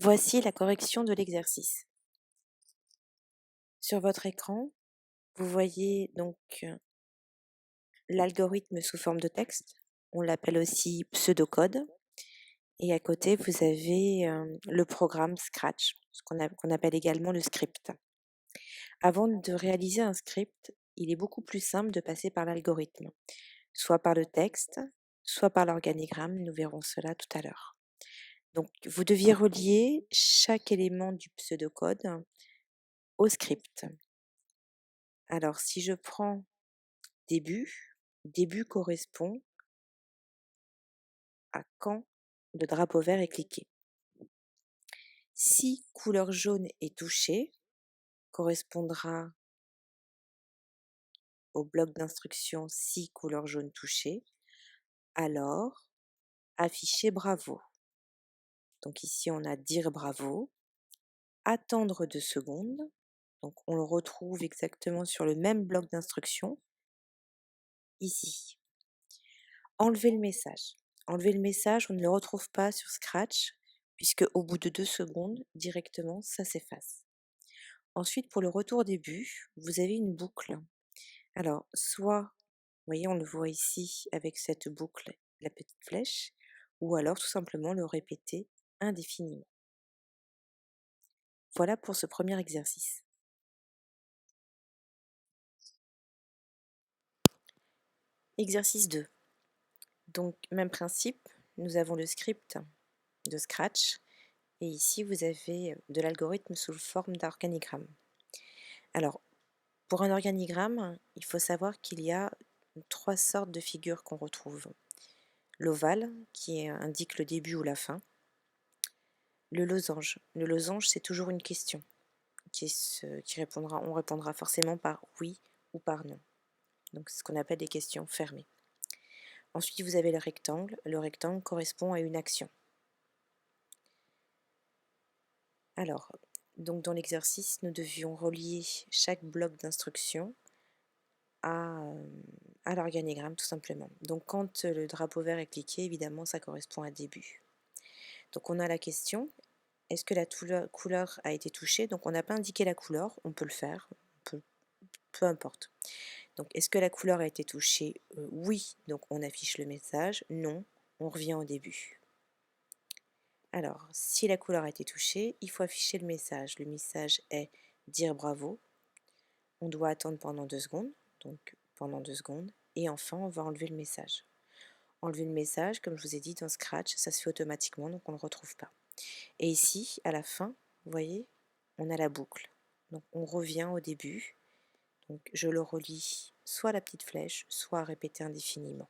Voici la correction de l'exercice. Sur votre écran, vous voyez donc l'algorithme sous forme de texte. On l'appelle aussi pseudocode. Et à côté, vous avez le programme Scratch, qu'on appelle également le script. Avant de réaliser un script, il est beaucoup plus simple de passer par l'algorithme, soit par le texte, soit par l'organigramme. Nous verrons cela tout à l'heure. Donc, vous deviez relier chaque élément du pseudocode au script. Alors, si je prends début, début correspond à quand le drapeau vert est cliqué. Si couleur jaune est touchée, correspondra au bloc d'instruction si couleur jaune touchée, alors afficher bravo. Donc ici on a dire bravo, attendre 2 secondes, donc on le retrouve exactement sur le même bloc d'instruction, ici. Enlever le message. Enlever le message, on ne le retrouve pas sur Scratch, puisque au bout de 2 secondes, directement, ça s'efface. Ensuite, pour le retour début, vous avez une boucle. Alors, soit, vous voyez, on le voit ici avec cette boucle, la petite flèche, ou alors tout simplement le répéter indéfiniment. Voilà pour ce premier exercice. Exercice 2. Donc, même principe, nous avons le script de Scratch, et ici vous avez de l'algorithme sous forme d'organigramme. Alors, pour un organigramme, il faut savoir qu'il y a 3 sortes de figures qu'on retrouve. L'ovale, qui indique le début ou la fin. Le losange. Le losange, c'est toujours une question. On répondra forcément par oui ou par non. Donc c'est ce qu'on appelle des questions fermées. Ensuite, vous avez le rectangle. Le rectangle correspond à une action. Alors, donc dans l'exercice, nous devions relier chaque bloc d'instruction à, l'organigramme tout simplement. Donc quand le drapeau vert est cliqué, évidemment, ça correspond à début. Donc on a la question, est-ce que la couleur a été touchée? Donc on n'a pas indiqué la couleur, on peut le faire, peu importe. Donc est-ce que la couleur a été touchée? Oui, donc on affiche le message. Non, on revient au début. Alors, si la couleur a été touchée, il faut afficher le message. Le message est dire bravo. On doit attendre pendant 2 secondes, donc pendant 2 secondes. Et enfin, on va enlever le message. Enlever le message, comme je vous ai dit, dans Scratch, ça se fait automatiquement, donc on ne le retrouve pas. Et ici, à la fin, vous voyez, on a la boucle. Donc on revient au début. Donc je le relis soit à la petite flèche, soit à répéter indéfiniment.